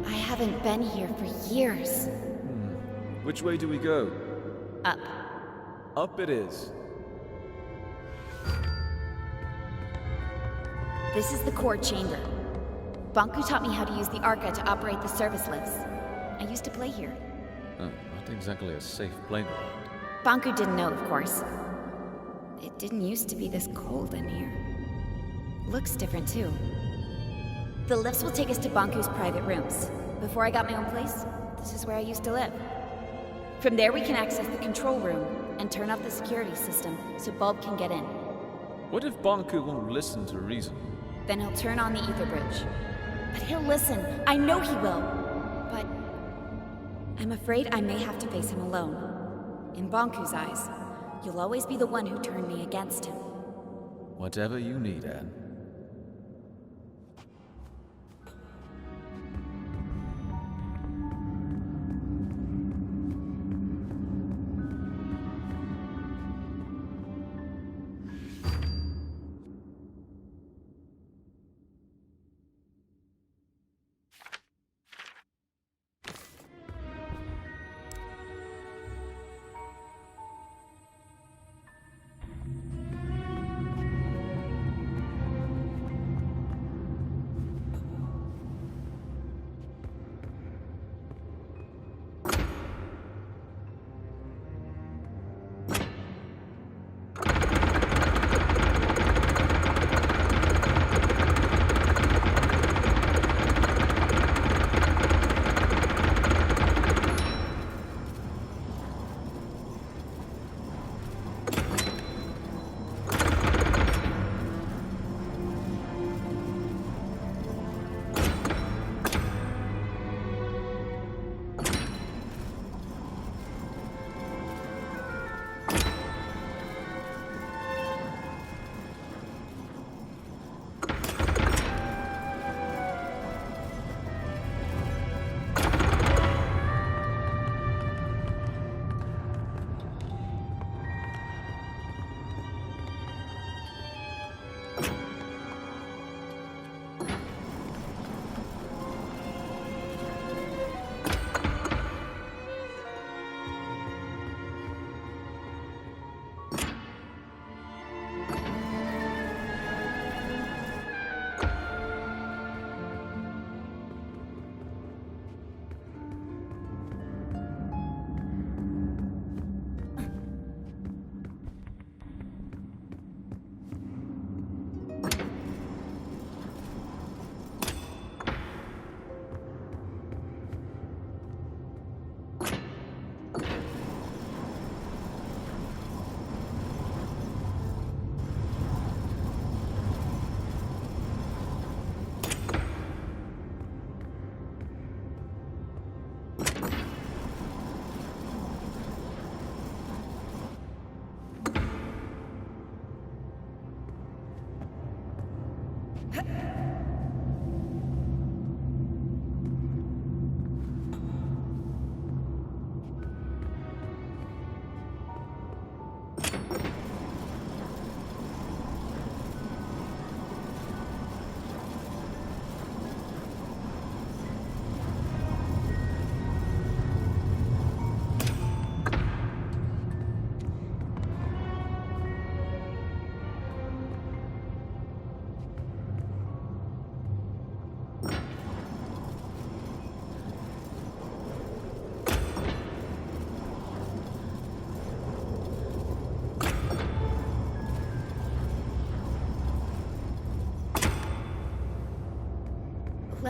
I haven't been here for years. Which way do we go? Up. Up it is. This is the core chamber. Banku taught me how to use the Arca to operate the service lifts. I used to play here. Not exactly a safe playground. Banku didn't know, of course. It didn't used to be this cold in here. Looks different, too. The lifts will take us to Banku's private rooms. Before I got my own place, this is where I used to live. From there we can access the control room and turn off the security system so Bulb can get in. What if Banku won't listen to reason? Then he'll turn on the ether bridge. But he'll listen. I know he will. But I'm afraid I may have to face him alone. In Banku's eyes, you'll always be the one who turned me against him. Whatever you need, Anne.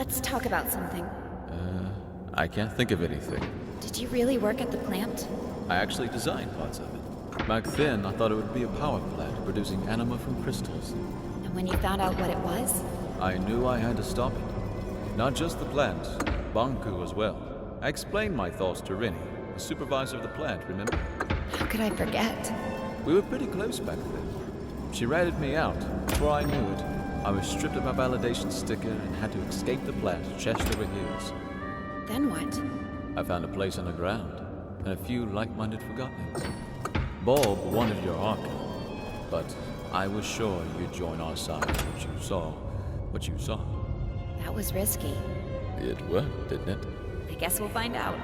Let's talk about something. I can't think of anything. Did you really work at the plant? I actually designed parts of it. Back then, I thought it would be a power plant producing anima from crystals. And when you found out what it was? I knew I had to stop it. Not just the plant, Banku as well. I explained my thoughts to Rini, the supervisor of the plant, remember? How could I forget? We were pretty close back then. She ratted me out. Before I knew it, I was stripped of my validation sticker and had to escape the plant, chest over heels. Then what? I found a place underground, and a few like-minded Forgottonings. Bob wanted your Arca, but I was sure you'd join our side once you saw what you saw. That was risky. It worked, didn't it? I guess we'll find out.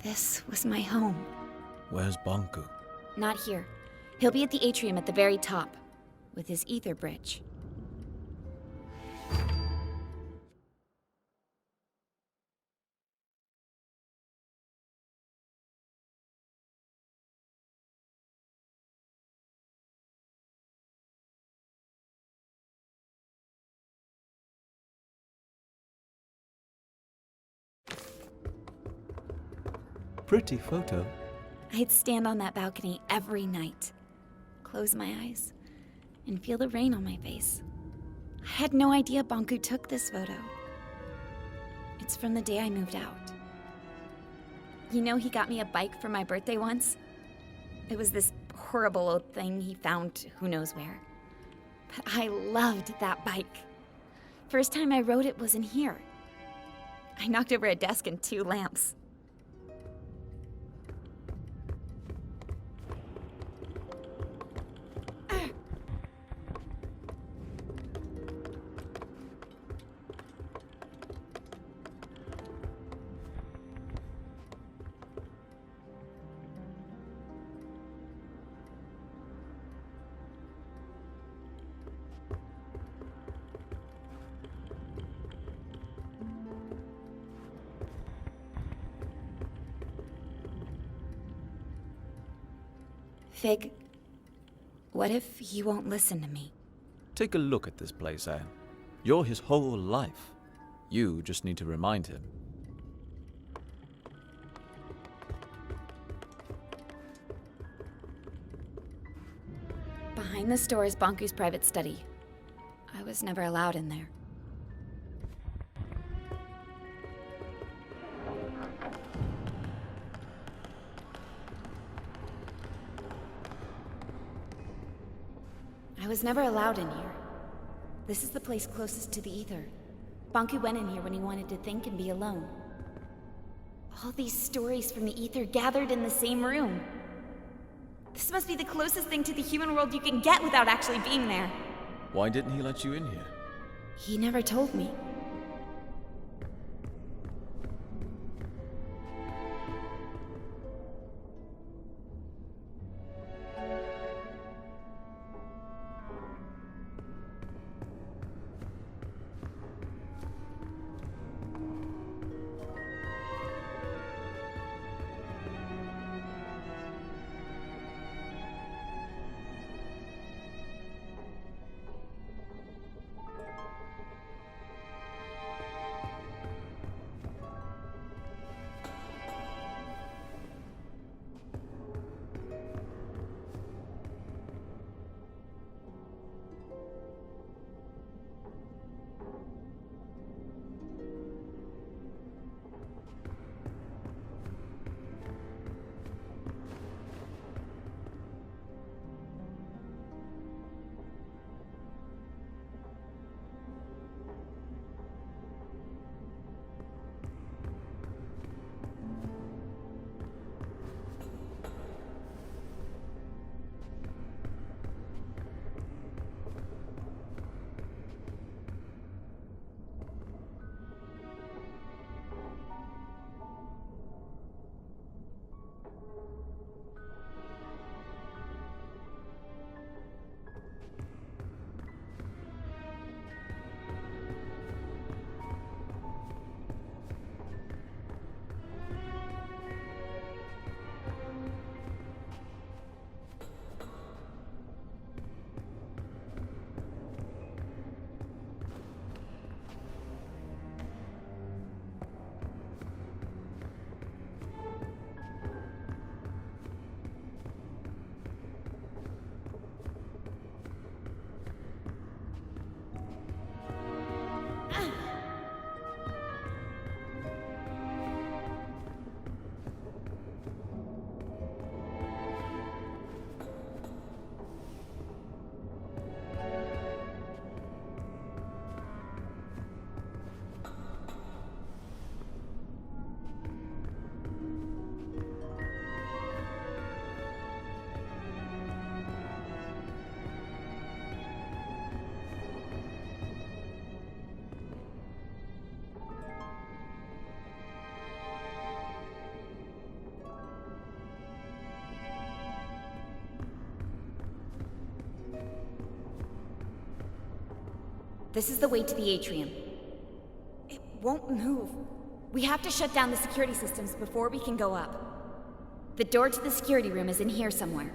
This was my home. Where's Banku? Not here. He'll be at the atrium at the very top, with his ether bridge. Pretty photo. I'd stand on that balcony every night, close my eyes, and feel the rain on my face. I had no idea Banku took this photo. It's from the day I moved out. You know, he got me a bike for my birthday once? It was this horrible old thing he found who knows where. But I loved that bike. First time I rode it was in here. I knocked over a desk and 2 lamps. Fig, what if he won't listen to me? Take a look at this place, Anne. You're his whole life. You just need to remind him. Behind the store is Bonku's private study. I was never allowed in there. I was never allowed in here. This is the place closest to the ether. Bonku went in here when he wanted to think and be alone. All these stories from the ether gathered in the same room. This must be the closest thing to the human world you can get without actually being there. Why didn't he let you in here? He never told me. This is the way to the atrium. It won't move. We have to shut down the security systems before we can go up. The door to the security room is in here somewhere.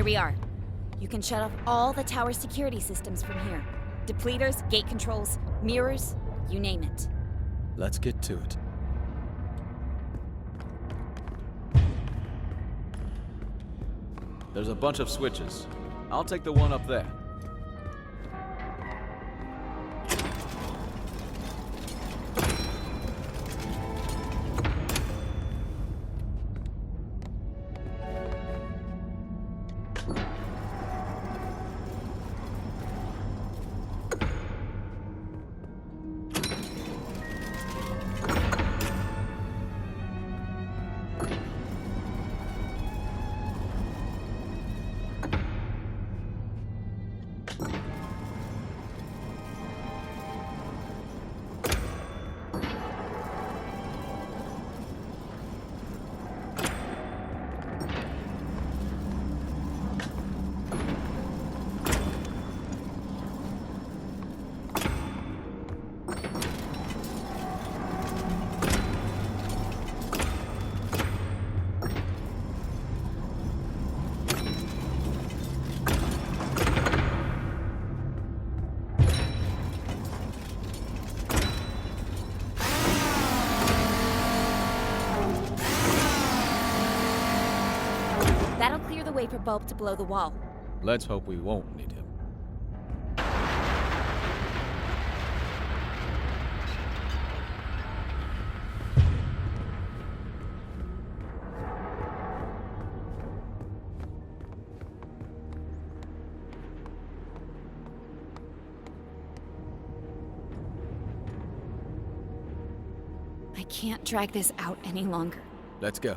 we are. You can shut off all the tower security systems from here. Depleters, gate controls, mirrors, you name it. Let's get to it. There's a bunch of switches. I'll take the one up there. That'll clear the way for Bulb to blow the wall. Let's hope we won't need him. I can't drag this out any longer. Let's go.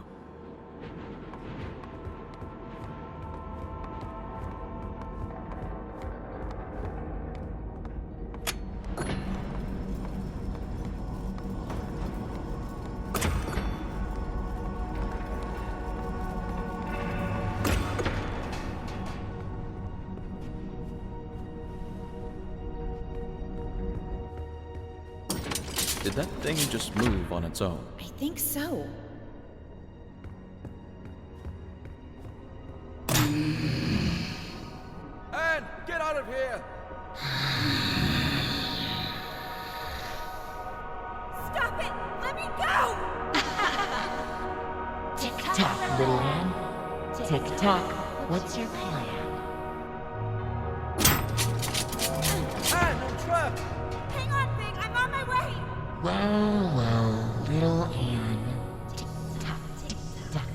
Did that thing just move on its own? I think so. Anne, get out of here! Stop it! Let me go! Tick-tock, little Anne. Tick-tock, what's your plan? Anne, I'm trapped! Hang on, Big. I'm on my way. Well, little Anne. Tick-tock, tick-tock.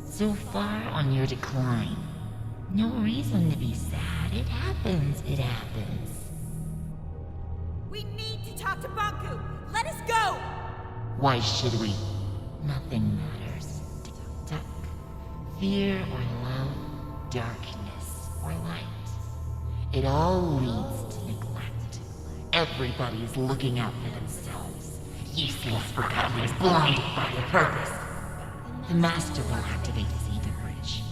So far on your decline. No reason to be sad. It happens, it happens. We need to talk to Banku. Let us go. Why should we? Nothing matters. Tick-tock. Fear or love, darkness or light. It all leads to neglect. Everybody's looking out for themselves. Useless Forgotton blinded by their purpose. The Master will activate his ether bridge.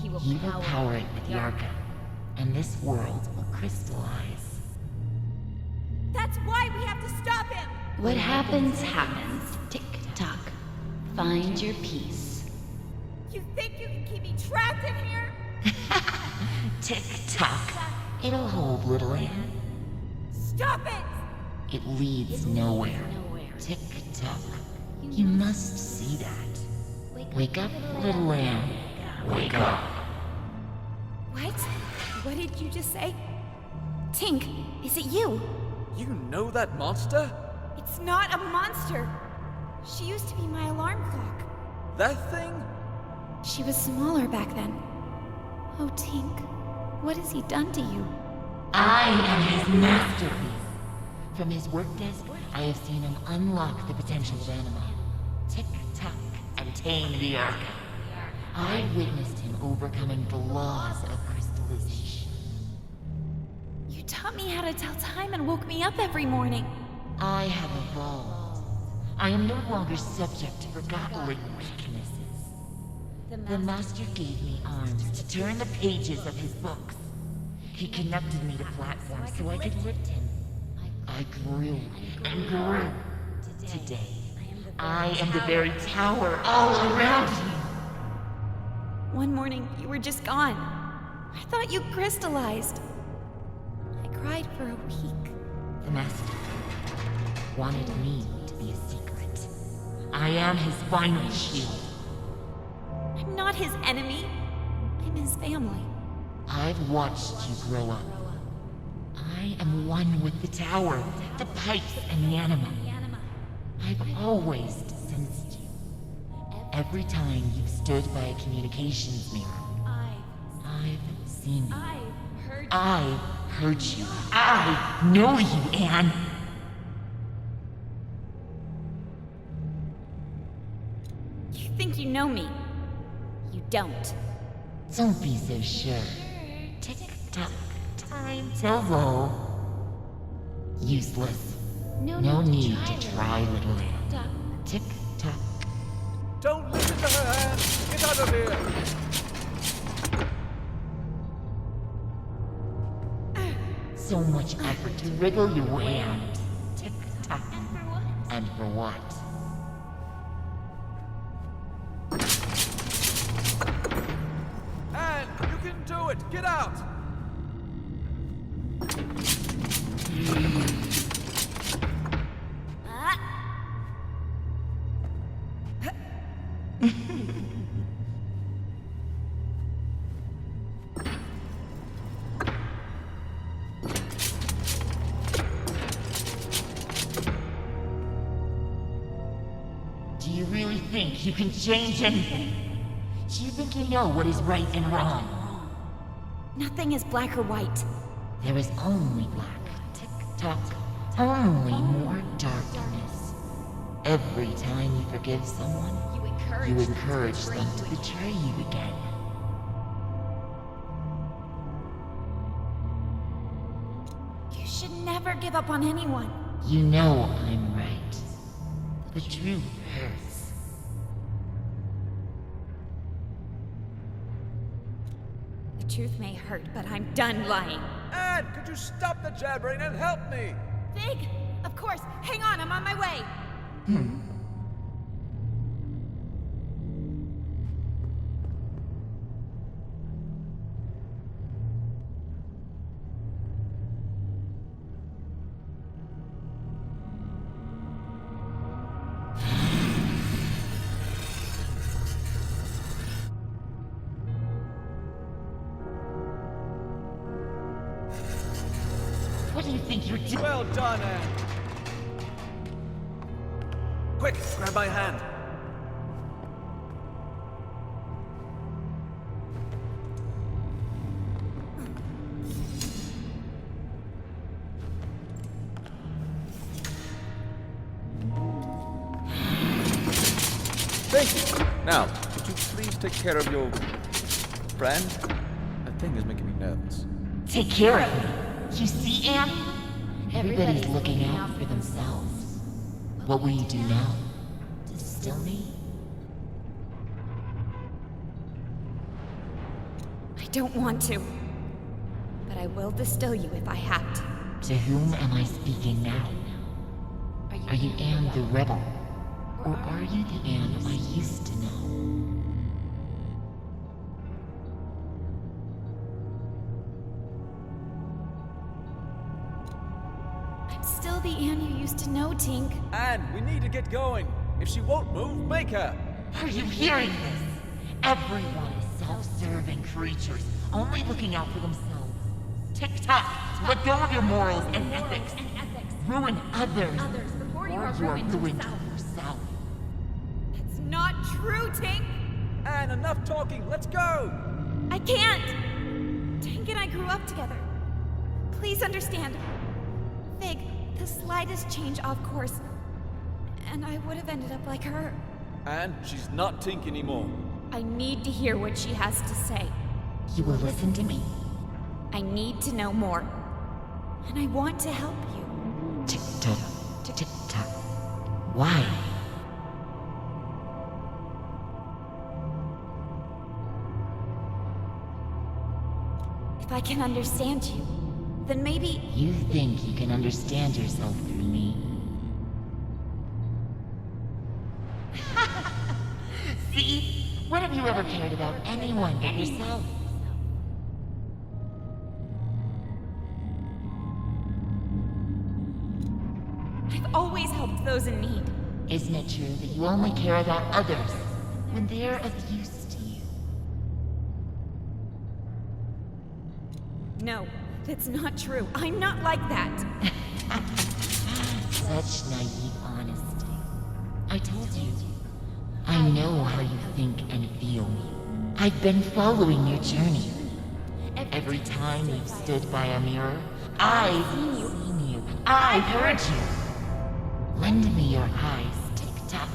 He will power it with the Arca, and this world will crystallize. That's why we have to stop him. What happens, happens. Tick-tock. Find your peace. You think you can keep me trapped in here? Tick-tock. It'll hold, little Anne. Stop it! It leads nowhere. Tick-tock. You must see that. Wake up, little Anne. Wake up. What? What did you just say? Tink, is it you? You know that monster? It's not a monster. She used to be my alarm clock. That thing? She was smaller back then. Oh, Tink, what has he done to you? I am his masterpiece. From his work desk, I have seen him unlock the potential of anima. Tick-tock and tame the Arca. I witnessed him overcoming the laws of crystallization. You taught me how to tell time and woke me up every morning. I have evolved. I am no longer subject to forgotten weaknesses. The Master gave me arms to turn the pages of his books. He connected me to platforms so I could lift him. I grew and grew. Today, I am the very tower all around him. One morning, you were just gone. I thought you crystallized. I cried for a week. The Master wanted me to be a secret. I am his final shield. I'm not his enemy. I'm his family. I've watched you grow up. I am one with the tower, the pipes, and the anima. I've always sensed you. Every time you've stood by a communications mirror, I've seen you. I've heard you. I know you, Anne. You think you know me. You don't. Don't be so sure. Tick-tock, time to roll. Useless. No need to try, little Anne. Tick-tock. Don't listen to her, Anne! Get out of here! So much effort to wriggle your way out. Tick-tock. And for what? Anne, you can do it! Get out! Do you really think you can change anything? Do you think you know what is right and wrong? Nothing is black or white. There is only black. Tick-tock. Only more darkness. Every time you forgive someone, you encourage them to betray you again. You should never give up on anyone. You know I'm right. The truth hurts. The truth may hurt, but I'm done lying. Anne, could you stop the jabbering and help me? Big! Of course! Hang on, I'm on my way! What do you think you're doing? Well done, Anne! Quick, grab my hand. Thank you. Now, could you please take care of your friend? That thing is making me nervous. Take care of me. You see, Anne? Everybody's looking out for themselves. What will you do now? Distill me? I don't want to. But I will distill you if I have to. To whom am I speaking now? Are you Anne the rebel? Or are you the Anne I used to know? I'm still the Anne you used to know, Tink. Anne, we need to get going. If she won't move, make her. Are you hearing this? Everyone is self-serving creatures, only looking out for themselves. Tick-tock, let go of your morals and ethics. Ruin others, or you are ruined yourself. That's not true, Tink! Anne, enough talking. Let's go. I can't! Tink and I grew up together. Please understand. Fig, the slightest change off course, and I would have ended up like her. Anne, she's not Tink anymore. I need to hear what she has to say. You will listen to me. I need to know more. And I want to help you. Tick-tock, tick-tock. Why? If I can understand you, then maybe... You think you can understand yourself through me? See? What have you ever cared about anyone but yourself? I've always helped those in need. Isn't it true that you only care about others when they're of use to you? No, that's not true. I'm not like that. Such naive honesty. I told you. I know how you think and feel. I've been following your journey. Every time you've stood by a mirror, I've seen you. I've heard you. Lend me your eyes, Tick-Tock.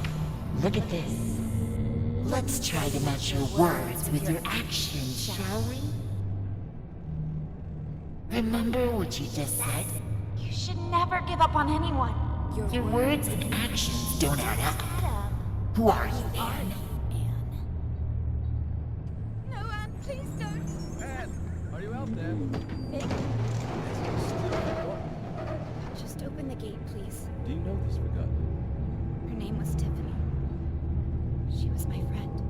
Look at this. Let's try to match your words with your actions, shall we? Remember what you just said? You should never give up on anyone. Your words and actions don't add up. Who are you, Anne? No, Anne, please don't. Anne, are you out there? Vic, just open the gate, please. Do you know this Forgotton? Her name was Tiffany. She was my friend.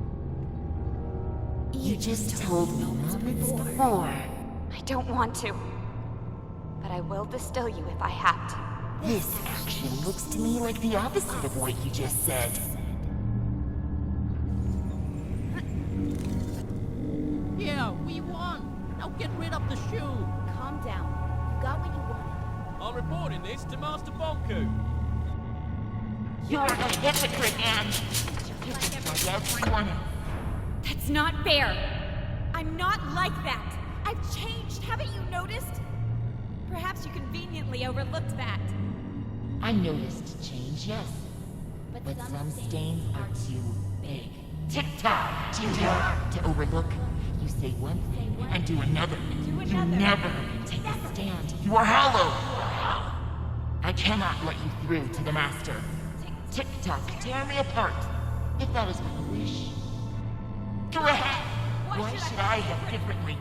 You just told me moments before. I don't want to. But I will distill you if I have to. This action looks to me like the opposite of what you just said. Yeah, we won! Now get rid of the shoe! Calm down. You got what you wanted. I'm reporting this to Master Bonku. You're a hypocrite, Anne. Just like everyone else. That's not fair. I'm not like that. I've changed. Haven't you noticed? Perhaps you conveniently overlooked that. I noticed change, yes. But some stains are too big. Tick-tock, too hard to overlook. You say one thing and do another. You never take a stand. You are hollow. I cannot let you through to the master. Tick-tock, tear me apart. If that is what you wish. Go ahead. Why should I have differently?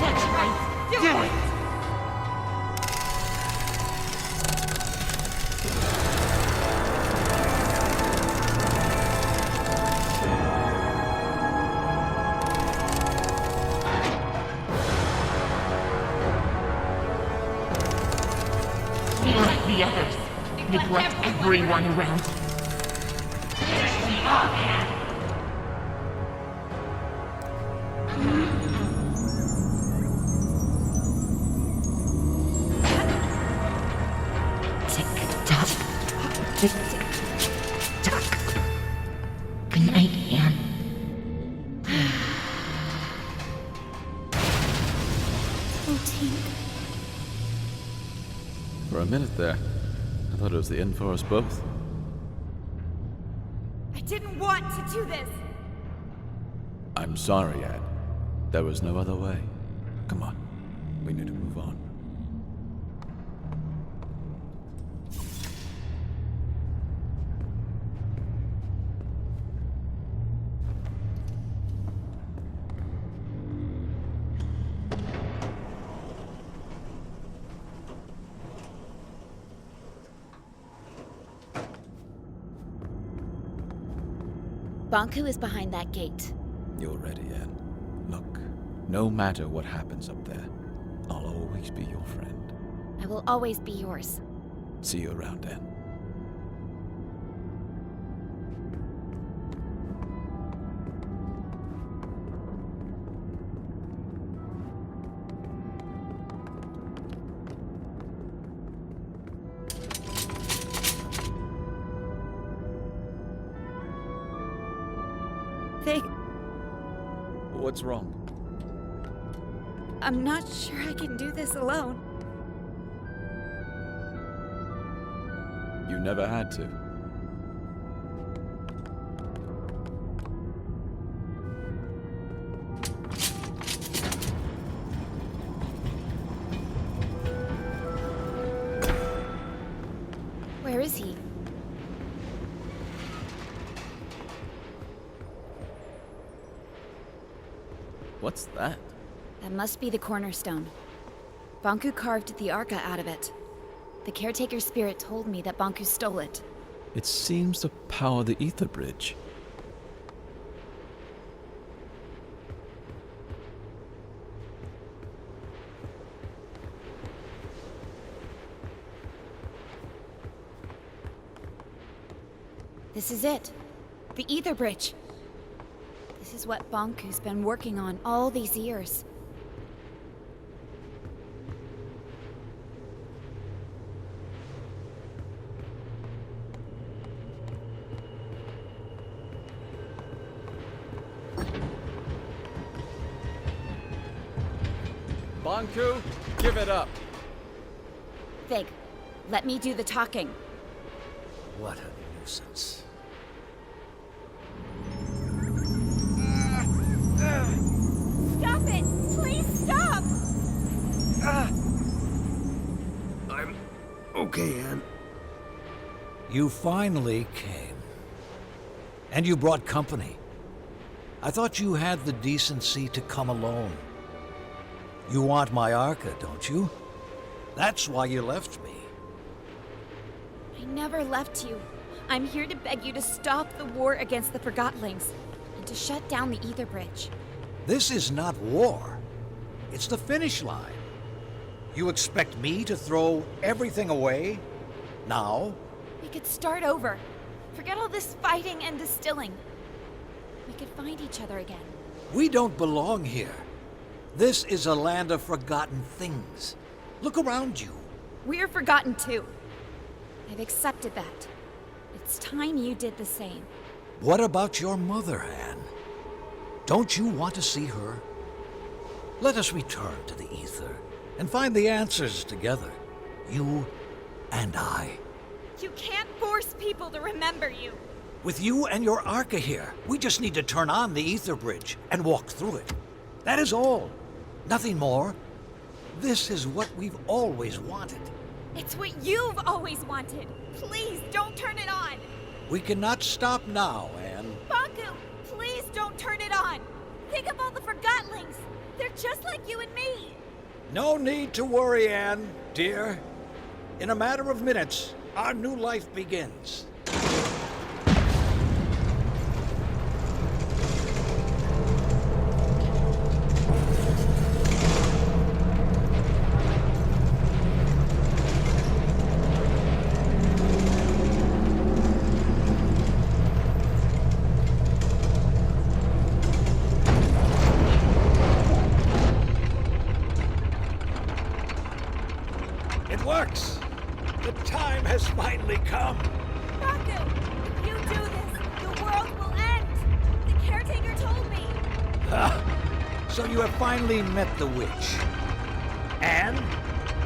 That's right. Do it. Like the others, neglect everyone around you. We all have. Tick-tock. Tick-tock. Good night, Anne. Oh, Tink. For a minute there, I thought it was the end for us both. I didn't want to do this. I'm sorry, Anne. There was no other way. Come on. We need to move on. Bonku is behind that gate. You're ready, Anne. Look, no matter what happens up there, I'll always be your friend. I will always be yours. See you around, Anne. Vic, What's wrong? I'm not sure I can do this alone. You never had to. Where is he? What's that? That must be the cornerstone. Banku carved the Arca out of it. The caretaker spirit told me that Banku stole it. It seems to power the ether bridge. This is it. The ether bridge. This is what Banku's been working on all these years. Banku, give it up. Fig, let me do the talking. What a nuisance. Stop it! Please stop! I'm okay, Anne. You finally came. And you brought company. I thought you had the decency to come alone. You want my Arca, don't you? That's why you left me. I never left you. I'm here to beg you to stop the war against the Forgottlings and to shut down the ether bridge. This is not war. It's the finish line. You expect me to throw everything away? Now? We could start over. Forget all this fighting and distilling. We could find each other again. We don't belong here. This is a land of forgotten things. Look around you. We're forgotten too. I've accepted that. It's time you did the same. What about your mother, Anne? Don't you want to see her? Let us return to the ether and find the answers together. You and I. You can't force people to remember you. With you and your Arca here, we just need to turn on the ether bridge and walk through it. That is all. Nothing more. This is what we've always wanted. It's what you've always wanted. Please don't turn it on. We cannot stop now, Anne. Banku, please don't turn it on. Think of all the Forgottlings. They're just like you and me. No need to worry, Anne, dear. In a matter of minutes, our new life begins. It works! The time has finally come! Banku, if you do this, the world will end. The caretaker told me. So you have finally met the witch. Anne,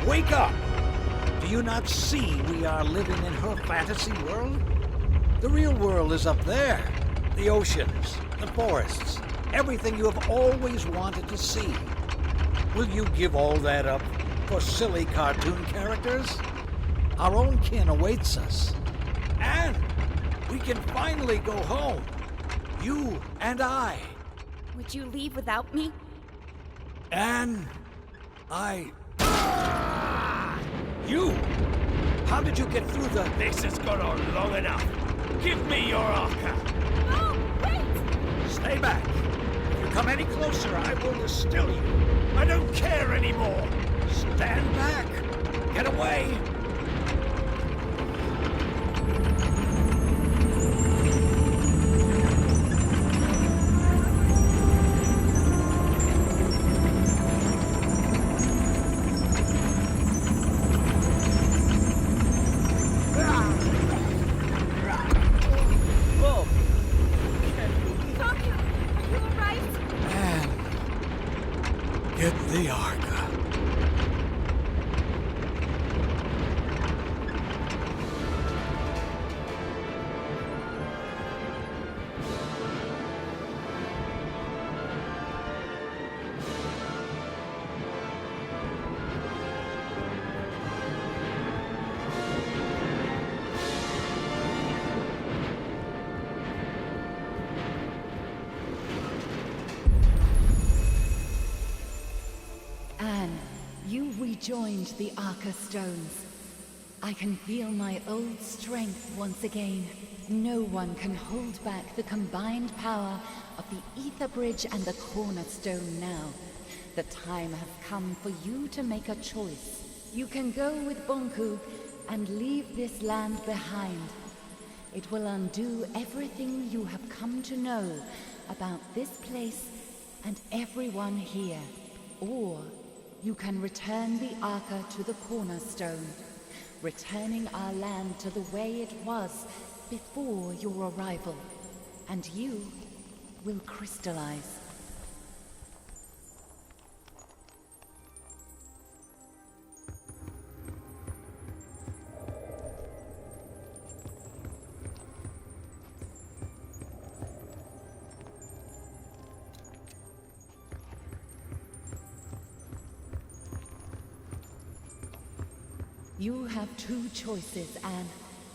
wake up! Do you not see we are living in her fantasy world? The real world is up there. The oceans, the forests, everything you have always wanted to see. Will you give all that up for silly cartoon characters? Our own kin awaits us. And we can finally go home. You and I. Would you leave without me? And You! How did you get through the... This has gone on long enough. Give me your Arca. No, wait! Stay back. If you come any closer, I will distill you. I don't care anymore. Stand back. Get away. Banku, are you alright? Get the Arca. rejoined the Arca Stones. I can feel my old strength once again. No one can hold back the combined power of the Ether Bridge and the Cornerstone now. The time has come for you to make a choice. You can go with Bonku and leave this land behind. It will undo everything you have come to know about this place and everyone here. Or you can return the Arca to the Cornerstone, returning our land to the way it was before your arrival, and you will crystallize. You have two choices, Anne.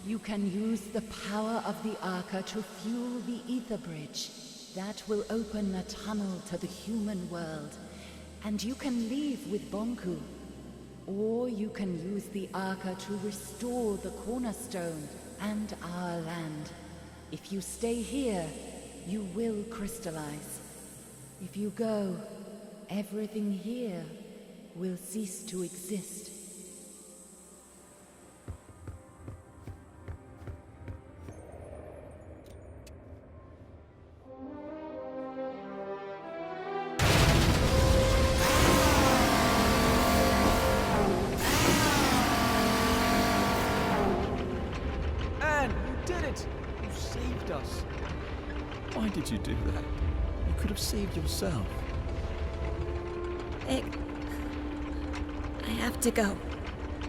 You can use the power of the Arca to fuel the Ether Bridge. That will open a tunnel to the human world. And you can leave with Bonku. Or you can use the Arca to restore the Cornerstone and our land. If you stay here, you will crystallize. If you go, everything here will cease to exist. Why did you do that? You could have saved yourself. Vic, I have to go.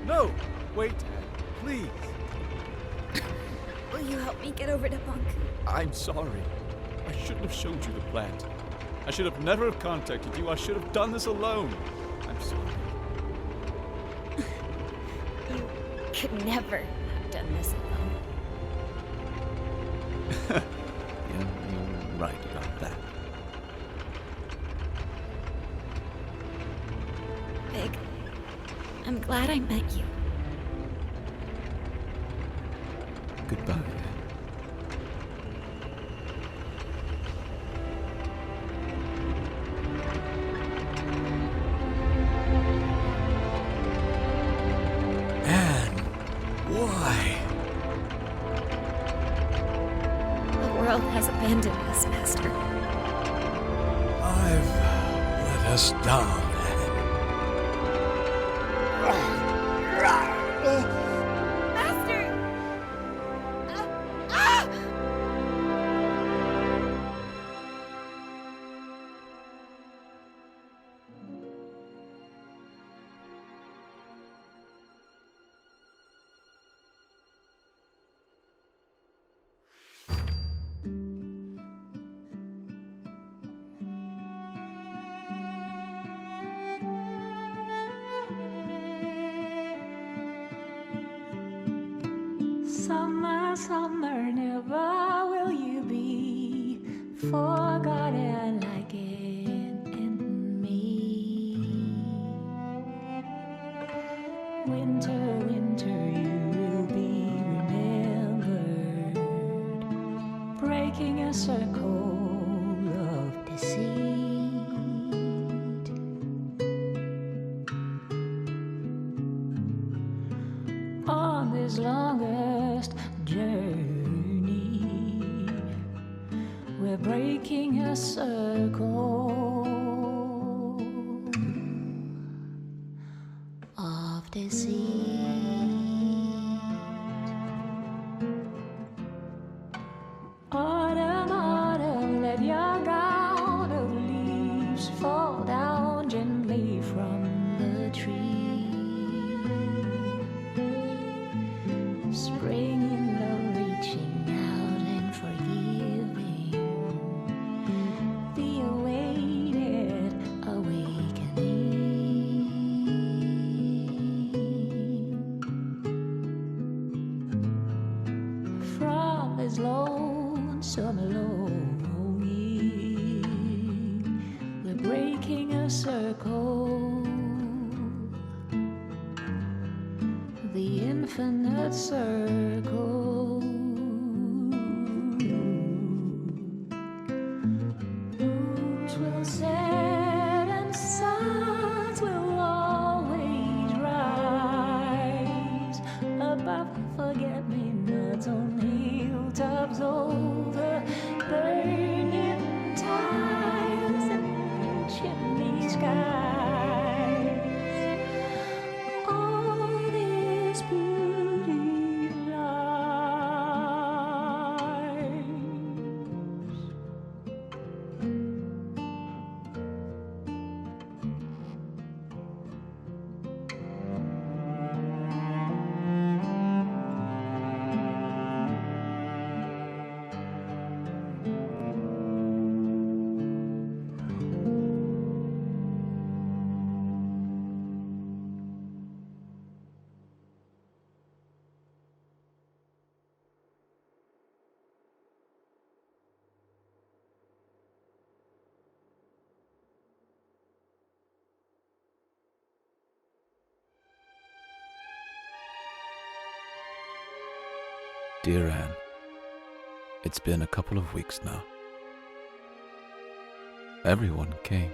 No! Wait, Anne, please. Will you help me get over to Bunk? I'm sorry. I shouldn't have showed you the plant. I should have never have contacted you. I should have done this alone. I'm sorry. You could never have done this alone. You're right about that. Vic, I'm glad I met you. Goodbye. Anne, why? The world has abandoned us, Master. I've let us down, Master! Summer, summer, never will you be forgotten like in me. Winter, winter, you will be remembered, breaking a circle of deceit. On this longest journey, we're breaking a circle of deceit. Autumn, autumn, let your gown of leaves fall down gently from the tree. Spring in love, reaching out and forgiving the awaited awakening. From this lonesome longing, we're breaking a circle the infinite circle. Moons will set and suns will always rise above forget-me-nots on hilltops over burning tiles and chimney skies. All this beauty lies. Dear Anne, it's been a couple of weeks now. Everyone came.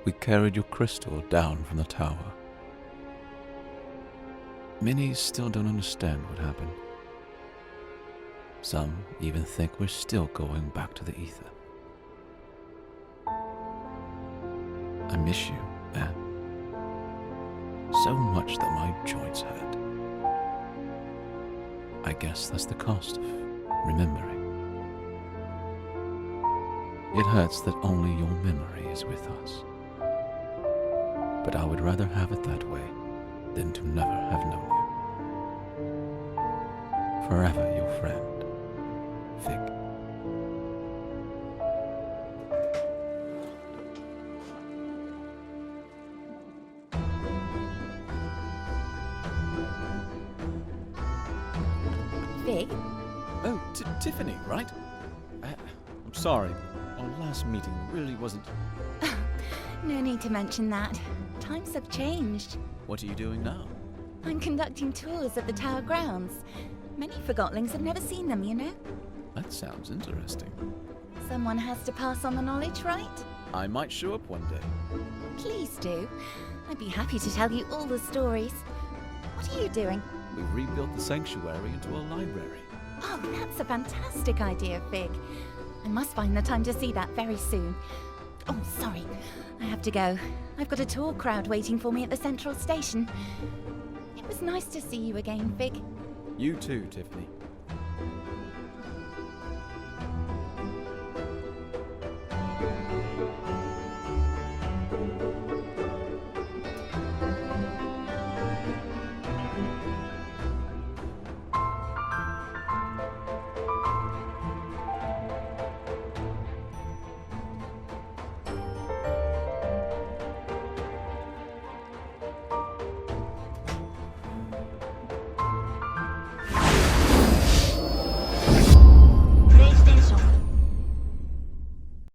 We carried your crystal down from the tower. Many still don't understand what happened. Some even think we're still going back to the ether. I miss you, Anne. So much that my joints hurt. I guess that's the cost of remembering. It hurts that only your memory is with us. But I would rather have it that way than to never have known you. Forever your friend, Fig. Fig? Oh, Tiffany, right? I'm sorry. Our last meeting really wasn't... No need to mention that. Times have changed. What are you doing now? I'm conducting tours of the tower grounds. Many Forgottlings have never seen them, you know? That sounds interesting. Someone has to pass on the knowledge, right? I might show up one day. Please do. I'd be happy to tell you all the stories. What are you doing? We've rebuilt the sanctuary into a library. Oh, that's a fantastic idea, Fig. I must find the time to see that very soon. Oh, sorry. I have to go. I've got a tour crowd waiting for me at the central station. It was nice to see you again, Fig. You too, Tiffany.